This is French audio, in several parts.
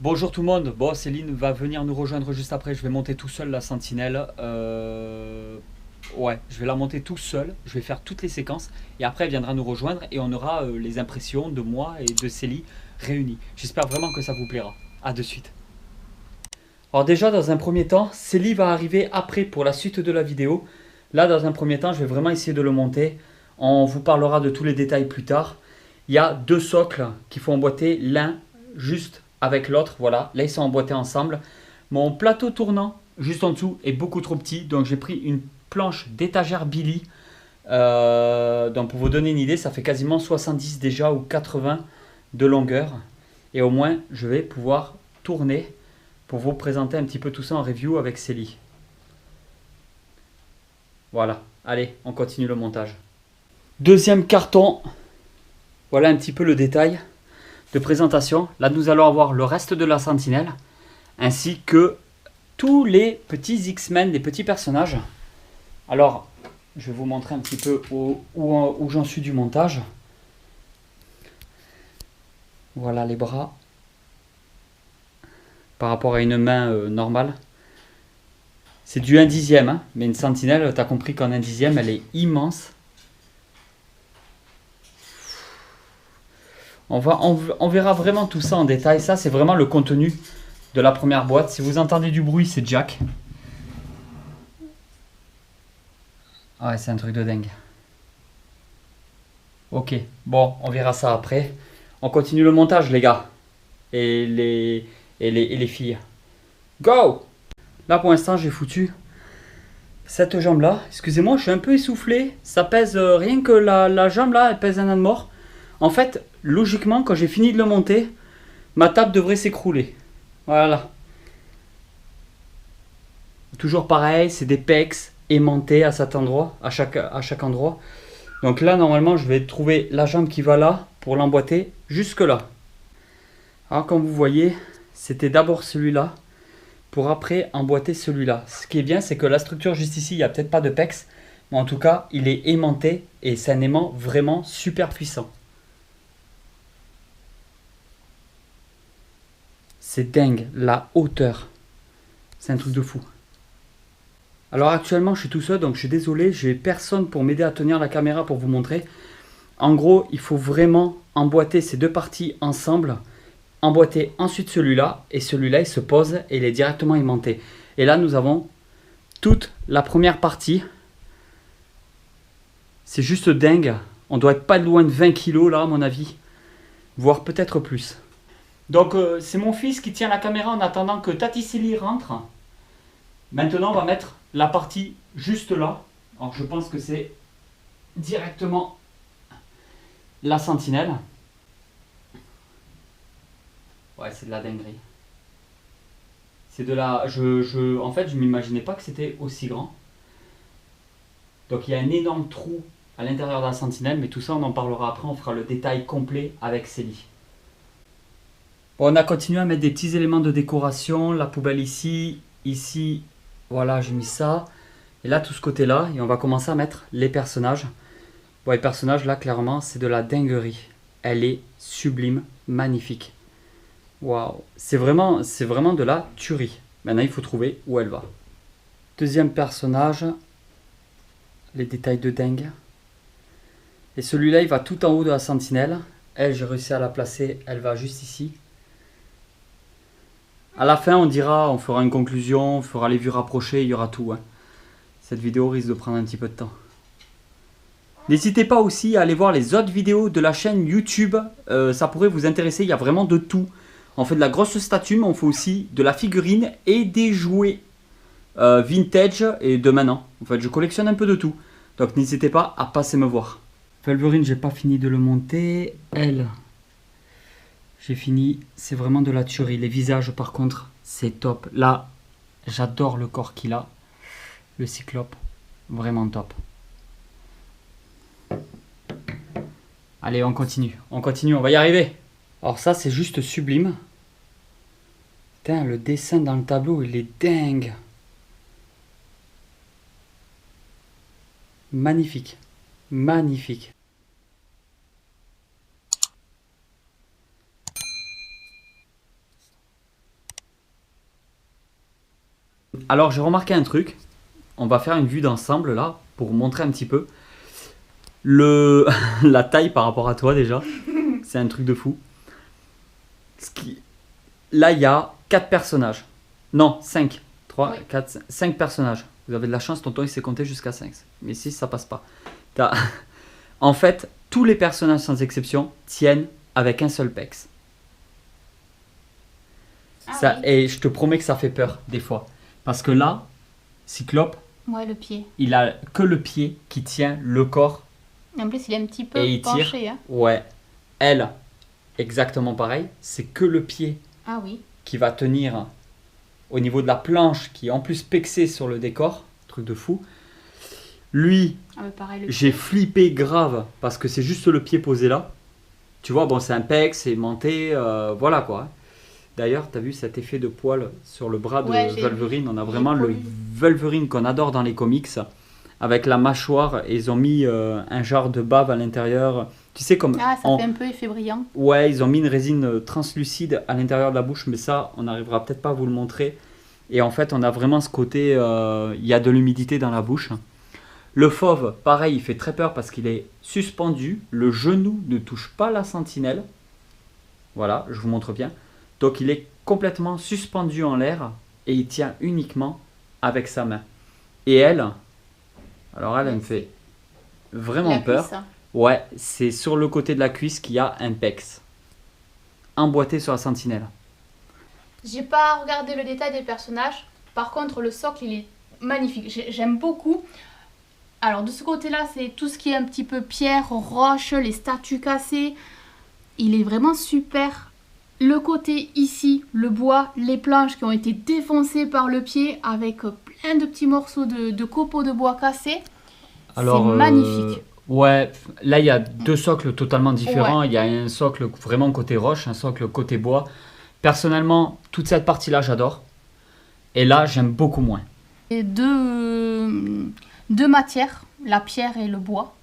Bonjour tout le monde, bon Céline va venir nous rejoindre juste après, je vais monter tout seul la sentinelle. Ouais, je vais la monter tout seul, je vais faire toutes les séquences et après elle viendra nous rejoindre et on aura les impressions de moi et de Célie réunies. J'espère vraiment que ça vous plaira. A de suite. Alors déjà dans un premier temps, Célie va arriver après pour la suite de la vidéo. Là dans un premier temps, je vais vraiment essayer de le monter. On vous parlera de tous les détails plus tard. Il y a deux socles qu'il faut emboîter, l'un juste avec l'autre. Voilà, là ils sont emboîtés ensemble. Mon plateau tournant juste en dessous est beaucoup trop petit, donc j'ai pris une planche d'étagère Billy. Donc pour vous donner une idée, ça fait quasiment 70 déjà ou 80 de longueur. Et au moins, je vais pouvoir tourner pour vous présenter un petit peu tout ça en review avec Célie. Voilà, allez, on continue le montage. Deuxième carton, voilà un petit peu le détail de présentation. Là, nous allons avoir le reste de la sentinelle, ainsi que tous les petits X-Men, des petits personnages. Alors, je vais vous montrer un petit peu où j'en suis du montage. Voilà les bras. Par rapport à une main normale. C'est du 1/10, hein, mais une sentinelle, tu as compris qu'en 1/10, elle est immense. On verra vraiment tout ça en détail. Ça, c'est vraiment le contenu de la première boîte. Si vous entendez du bruit, c'est Jack. Ouais, c'est un truc de dingue. Ok, bon, on verra ça après. On continue le montage, les gars. Et les filles. Go! Là, pour l'instant, j'ai foutu cette jambe-là. Excusez-moi, je suis un peu essoufflé. Ça pèse rien que la jambe là, elle pèse un an de mort. En fait, logiquement, quand j'ai fini de le monter, ma table devrait s'écrouler. Voilà. Toujours pareil, c'est des pecs aimantés à cet endroit, à chaque endroit. Donc là, normalement, je vais trouver la jambe qui va là pour l'emboîter jusque là. Alors, comme vous voyez, c'était d'abord celui-là pour après emboîter celui-là. Ce qui est bien, c'est que la structure juste ici, il n'y a peut-être pas de pecs, mais en tout cas, il est aimanté et c'est un aimant vraiment super puissant. C'est dingue, la hauteur. C'est un truc de fou. Alors actuellement, je suis tout seul, donc je suis désolé, j'ai personne pour m'aider à tenir la caméra pour vous montrer. En gros, il faut vraiment emboîter ces deux parties ensemble, emboîter ensuite celui-là, et celui-là, il se pose et il est directement aimanté. Et là, nous avons toute la première partie. C'est juste dingue. On doit être pas loin de 20 kilos là, à mon avis, voire peut-être plus. Donc, c'est mon fils qui tient la caméra en attendant que Tati Silly rentre. Maintenant, on va mettre la partie juste là. Alors, je pense que c'est directement la sentinelle. Ouais, c'est de la dinguerie. C'est de la... en fait, je ne m'imaginais pas que c'était aussi grand. Donc, il y a un énorme trou à l'intérieur de la sentinelle. Mais tout ça, on en parlera après. On fera le détail complet avec Célie. Bon, on a continué à mettre des petits éléments de décoration. La poubelle ici. Ici, voilà, j'ai mis ça. Et là, tout ce côté-là. Et on va commencer à mettre les personnages. Bon, les personnages, là, clairement, c'est de la dinguerie. Elle est sublime, magnifique. Waouh, c'est vraiment de la tuerie. Maintenant, il faut trouver où elle va. Deuxième personnage, les détails de dingue. Et celui-là, il va tout en haut de la sentinelle. Elle, j'ai réussi à la placer, elle va juste ici. À la fin, on fera une conclusion, on fera les vues rapprochées, il y aura tout. Hein. Cette vidéo risque de prendre un petit peu de temps. N'hésitez pas aussi à aller voir les autres vidéos de la chaîne YouTube. Ça pourrait vous intéresser, il y a vraiment de tout. On fait de la grosse statue, mais on fait aussi de la figurine et des jouets vintage et de maintenant. En fait, je collectionne un peu de tout. Donc n'hésitez pas à passer me voir. Wolverine, j'ai pas fini de le monter. Elle, j'ai fini. C'est vraiment de la tuerie. Les visages, par contre, c'est top. Là, j'adore le corps qu'il a. Le cyclope, vraiment top. Allez, on continue, on va y arriver. Alors ça, c'est juste sublime. Putain, le dessin dans le tableau, il est dingue. Magnifique, magnifique. Alors j'ai remarqué un truc. On va faire une vue d'ensemble là pour montrer un petit peu le la taille par rapport à toi déjà. C'est un truc de fou. Ce qui... Là, il y a 4 personnages. Non, 5. 3, Oui. 4, 5 personnages. Vous avez de la chance, tonton il s'est compté jusqu'à 5. Mais si ça passe pas. T'as- En fait, tous les personnages sans exception tiennent avec un seul pex. Ah Ça, oui. et je te promets que ça fait peur des fois. Parce que là, Cyclope, Ouais, le pied. il a que le pied qui tient le corps En plus, il est un petit peu et il tire. penché. Hein. Ouais. Elle, exactement pareil. C'est que le pied Ah oui. qui va tenir au niveau de la planche qui est en plus pexée sur le décor. Truc de fou. Lui, Ah, mais pareil, le j'ai pied. flippé grave parce que c'est juste le pied posé là. Tu vois, bon, c'est un pex, c'est aimanté, voilà quoi. D'ailleurs, t'as vu cet effet de poil sur le bras de Ouais, j'ai Wolverine. vu. On a Il est vraiment le poilu. Wolverine qu'on adore dans les comics avec la mâchoire et ils ont mis un genre de bave à l'intérieur. Tu sais, comme Ah, ça en- fait un peu effet brillant. Ouais, ils ont mis une résine translucide à l'intérieur de la bouche, mais ça, on n'arrivera peut-être pas à vous le montrer. Et en fait, on a vraiment ce côté, il y a de l'humidité dans la bouche. Le fauve, pareil, il fait très peur parce qu'il est suspendu. Le genou ne touche pas la sentinelle. Voilà, je vous montre bien. Donc, il est complètement suspendu en l'air et il tient uniquement avec sa main. Et elle, alors elle me fait vraiment La peur. cuisse. Ouais, c'est sur le côté de la cuisse qu'il y a un pex emboîté sur la sentinelle. J'ai pas regardé le détail des personnages. Par contre, le socle, il est magnifique. J'aime beaucoup. Alors, de ce côté-là, c'est tout ce qui est un petit peu pierre, roche, les statues cassées. Il est vraiment super. Le côté ici, le bois, les planches qui ont été défoncées par le pied avec plein de petits morceaux de copeaux de bois cassés. Alors, c'est magnifique. Ouais, là il y a deux socles totalement différents. Il y a un socle vraiment côté roche, un socle côté bois. Personnellement, toute cette partie-là, j'adore. Et là, j'aime beaucoup moins. Et deux matières, la pierre et le bois.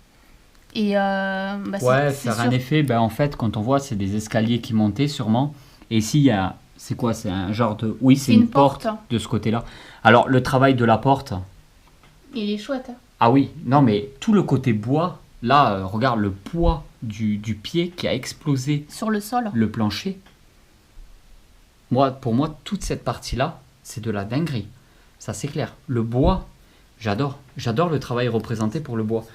Et Ouais, c'est faire un effet, ben, en fait, quand on voit, c'est des escaliers qui montaient sûrement. Et ici, il y a. C'est quoi? C'est un genre de. Oui, c'est une porte de ce côté-là. Alors, le travail de la porte. Il est chouette. Hein. Ah oui, non, mais tout le côté bois, là, regarde le poids du pied qui a explosé Sur le sol. le plancher. Pour moi, toute cette partie-là, c'est de la dinguerie. Ça, c'est clair. Le bois, j'adore. J'adore le travail représenté pour le bois.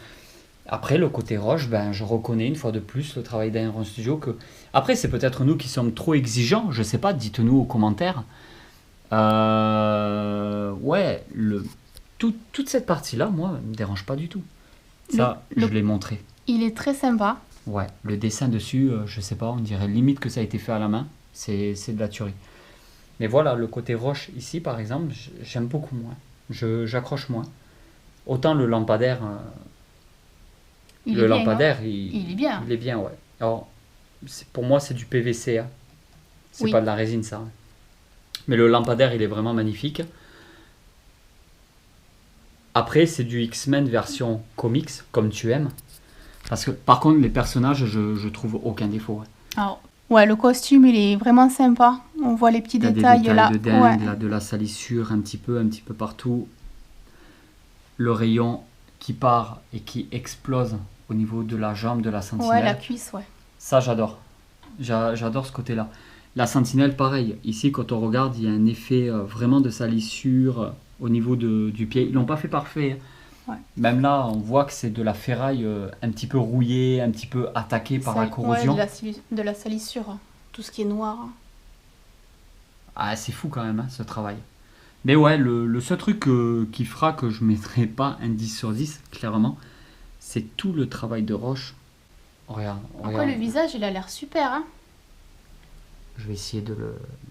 Après, le côté roche, ben, je reconnais une fois de plus le travail d'Iron Studio. Après, c'est peut-être nous qui sommes trop exigeants. Je sais pas, dites-nous aux commentaires. Ouais, toute cette partie-là, moi, me dérange pas du tout. Ça, je l'ai montré. Il est très sympa. Ouais, le dessin dessus, je sais pas, on dirait limite que ça a été fait à la main. C'est de la tuerie. Mais voilà, le côté roche ici, par exemple, j'aime beaucoup moins. J'accroche moins. Autant le lampadaire, Il est bien, hein. il est bien. il est bien, ouais. Alors, pour moi, c'est du PVC. Hein. C'est Oui. pas de la résine, ça. Mais le lampadaire, il est vraiment magnifique. Après, c'est du X-Men version comics, comme tu aimes. Parce que, par contre, les personnages, je trouve aucun défaut. Ouais. Alors, ouais, le costume, il est vraiment sympa. On voit les petits T'as détails, des détails là. de dingue, Ouais. là, de la salissure un petit peu partout. Le rayon qui part et qui explose au niveau de la jambe de la sentinelle. Ouais, la cuisse, ouais. Ça, j'adore. J'adore ce côté-là. La sentinelle, pareil. Ici, quand on regarde, il y a un effet vraiment de salissure au niveau du pied. Ils l'ont pas fait parfait. Ouais. Même là, on voit que c'est de la ferraille un petit peu rouillée, un petit peu attaquée par la corrosion. Ouais, de la salissure. Hein. Tout ce qui est noir. Ah, c'est fou quand même, hein, ce travail. Mais ouais, le seul truc qui fera que je ne mettrai pas un 10 sur 10, clairement, c'est tout le travail de Roche. Regarde. Après, le visage, il a l'air super. Hein. Je vais essayer de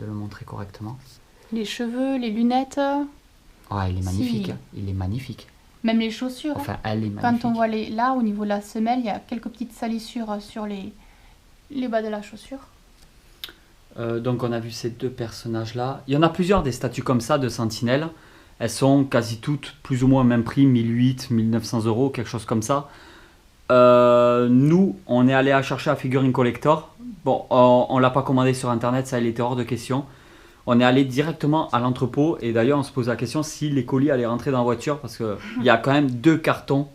le montrer correctement. Les cheveux, les lunettes. Ah, il est magnifique. Si. Hein. Il est magnifique. Même les chaussures. Enfin, elle est magnifique. Quand on voit là, au niveau de la semelle, il y a quelques petites salissures sur les bas de la chaussure. Donc on a vu ces deux personnages-là. Il y en a plusieurs des statues comme ça de sentinelles. Elles sont quasi toutes plus ou moins au même prix, 1800, 1900 euros, quelque chose comme ça. Nous, on est allé à chercher à Figurine Collector. Bon, on l'a pas commandé sur internet, ça il était hors de question. On est allé directement à l'entrepôt et d'ailleurs on se pose la question si les colis allaient rentrer dans la voiture parce qu'il y a quand même deux cartons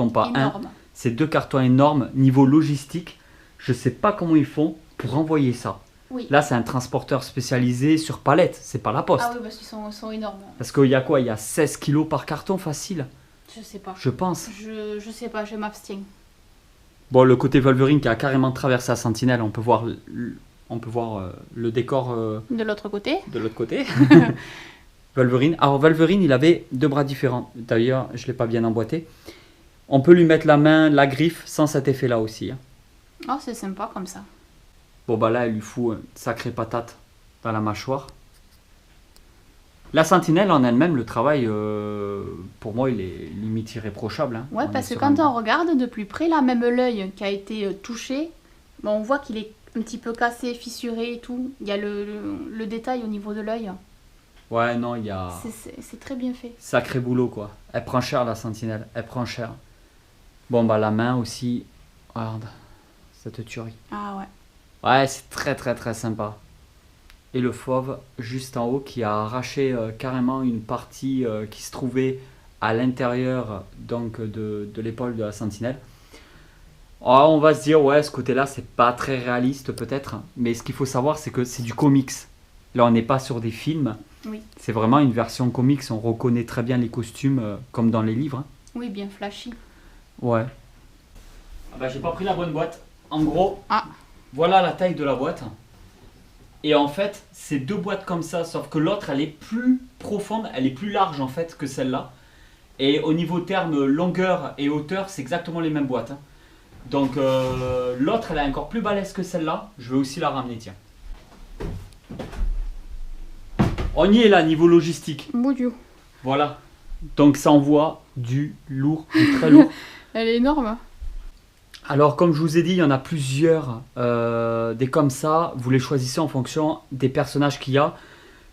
pas un. Énorme. C'est 2 cartons énormes niveau logistique. Je sais pas comment ils font pour envoyer ça. Oui. Là, c'est un transporteur spécialisé sur palette, c'est pas la poste. Ah oui, parce qu'ils sont énormes. Parce qu'il y a quoi? Il y a 16 kilos par carton facile, Je sais pas. je pense. Je sais pas, je m'abstiens. Bon, le côté Wolverine qui a carrément traversé la sentinelle, on peut voir le décor De l'autre côté. de l'autre côté. Wolverine. Alors, Wolverine, il avait 2 bras différents. D'ailleurs, je ne l'ai pas bien emboîté. On peut lui mettre la main, la griffe, sans cet effet-là aussi. Hein. Oh, c'est sympa comme ça. Bon, bah là, elle lui fout une sacrée patate dans la mâchoire. La sentinelle en elle-même, le travail, pour moi, il est limite irréprochable. Hein. Ouais, On parce est que sur quand un- on regarde de plus près, là, même l'œil qui a été touché, bon, on voit qu'il est un petit peu cassé, fissuré et tout. Il y a le détail au niveau de l'œil. Ouais, non, il y a C'est très bien fait. sacré boulot, quoi. Elle prend cher, la sentinelle. Elle prend cher. Bon, bah la main aussi. Regarde, cette tuerie. Ah ouais. Ouais, c'est très, très, très sympa. Et le fauve, juste en haut, qui a arraché carrément une partie qui se trouvait à l'intérieur donc de l'épaule de la sentinelle. Alors, on va se dire, ouais, ce côté-là, c'est pas très réaliste peut-être. Mais ce qu'il faut savoir, c'est que c'est du comics. Là, on n'est pas sur des films. Oui. C'est vraiment une version comics. On reconnaît très bien les costumes comme dans les livres. Hein. Oui, bien flashy. Ouais. Ah bah, j'ai pas pris la bonne boîte. En gros, Ah. voilà la taille de la boîte. Et en fait, c'est 2 boîtes comme ça, sauf que l'autre, elle est plus profonde, elle est plus large en fait que celle-là. Et au niveau terme longueur et hauteur, c'est exactement les mêmes boîtes. Hein. Donc l'autre, elle est encore plus balèze que celle-là. Je vais aussi la ramener, tiens. On y est là, niveau logistique. Boudiou. Voilà. Donc ça envoie du lourd, du très lourd. Elle est énorme. Alors, comme je vous ai dit, il y en a plusieurs des comme ça. Vous les choisissez en fonction des personnages qu'il y a.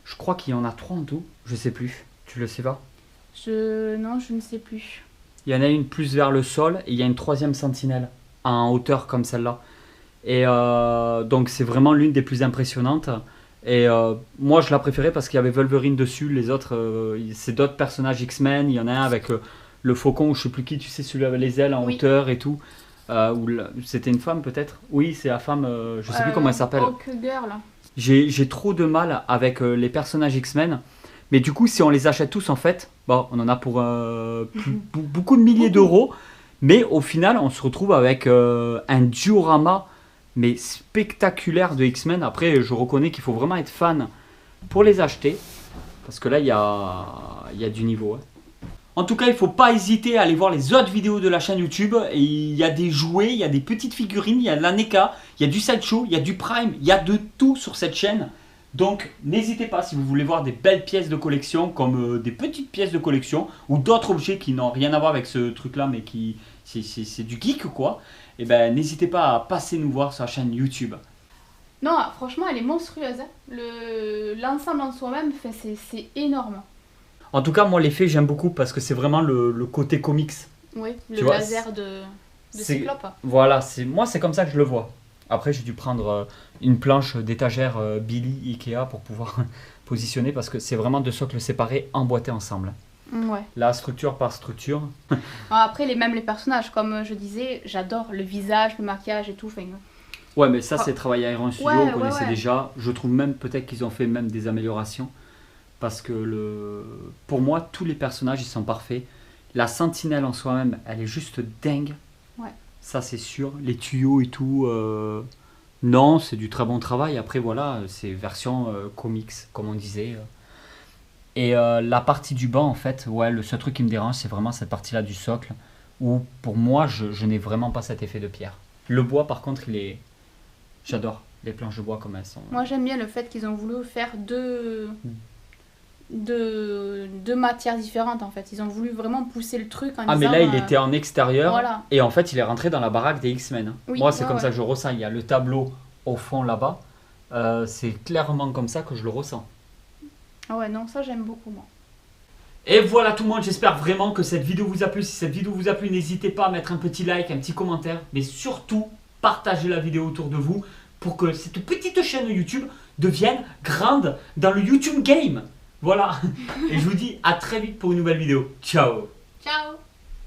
Je crois qu'il y en a 3 en tout. Je sais plus. Tu le sais pas? Non, je ne sais plus. Il y en a une plus vers le sol et il y a une 3e sentinelle en hauteur comme celle-là. Et donc, c'est vraiment l'une des plus impressionnantes. Et moi, je la préférais parce qu'il y avait Wolverine dessus. Les autres, c'est d'autres personnages X-Men. Il y en a un avec le faucon ou je sais plus qui, tu sais, celui avec les ailes en Oui. hauteur et tout. C'était une femme peut-être? Oui, c'est la femme, je sais plus comment elle s'appelle. Hawk Girl. J'ai trop de mal avec les personnages X-Men. Mais du coup, si on les achète tous en fait, bon, on en a pour beaucoup de milliers d'euros. Mais au final, on se retrouve avec un diorama mais spectaculaire de X-Men. Après, je reconnais qu'il faut vraiment être fan pour les acheter. Parce que là, il y a du niveau. Hein. En tout cas, il ne faut pas hésiter à aller voir les autres vidéos de la chaîne YouTube. Et il y a des jouets, il y a des petites figurines, il y a de la NECA, il y a du Sideshow, il y a du Prime, il y a de tout sur cette chaîne. Donc, n'hésitez pas si vous voulez voir des belles pièces de collection, comme des petites pièces de collection, ou d'autres objets qui n'ont rien à voir avec ce truc-là, mais qui c'est du geek quoi. Et ben, n'hésitez pas à passer nous voir sur la chaîne YouTube. Non, franchement, elle est monstrueuse. Hein. L'ensemble en soi-même, c'est énorme. En tout cas, moi, l'effet, j'aime beaucoup parce que c'est vraiment le côté comics. Oui, Tu le vois, laser de c'est- Cyclope. Voilà, moi, c'est comme ça que je le vois. Après, j'ai dû prendre une planche d'étagère Billy Ikea pour pouvoir positionner parce que c'est vraiment 2 socles séparés emboîtés ensemble. Ouais. Là, structure par structure. Après, même les personnages, comme je disais, j'adore le visage, le maquillage et tout. Enfin, Ouais, mais ça, c'est travaillé à Iron Studio, Ouais, on connaissait ouais. déjà. Je trouve même peut-être qu'ils ont fait même des améliorations. Parce que pour moi, tous les personnages, ils sont parfaits. La sentinelle en soi-même, elle est juste dingue. Ouais. Ça, c'est sûr. Les tuyaux et tout, non, c'est du très bon travail. Après, voilà, c'est version comics, comme on disait. Et la partie du banc, en fait, ouais, le seul truc qui me dérange, c'est vraiment cette partie-là du socle. Où, pour moi, je n'ai vraiment pas cet effet de pierre. Le bois, par contre, il est... J'adore les planches de bois comme elles sont. moi, j'aime bien le fait qu'ils ont voulu faire deux matières différentes, en fait. Ils ont voulu vraiment pousser le truc en Ah, mais disant... là, il était en extérieur. Voilà. Et en fait, il est rentré dans la baraque des X-Men. Hein. Oui, Moi, c'est ouais, comme ouais. ça que je ressens. Il y a le tableau au fond là-bas. C'est clairement comme ça que je le ressens. Ah ouais, non, ça, j'aime beaucoup, moi. Et voilà tout le monde, j'espère vraiment que cette vidéo vous a plu. Si cette vidéo vous a plu, n'hésitez pas à mettre un petit like, un petit commentaire. Mais surtout, partagez la vidéo autour de vous pour que cette petite chaîne YouTube devienne grande dans le YouTube Game. Voilà. Et je vous dis à très vite pour une nouvelle vidéo. Ciao.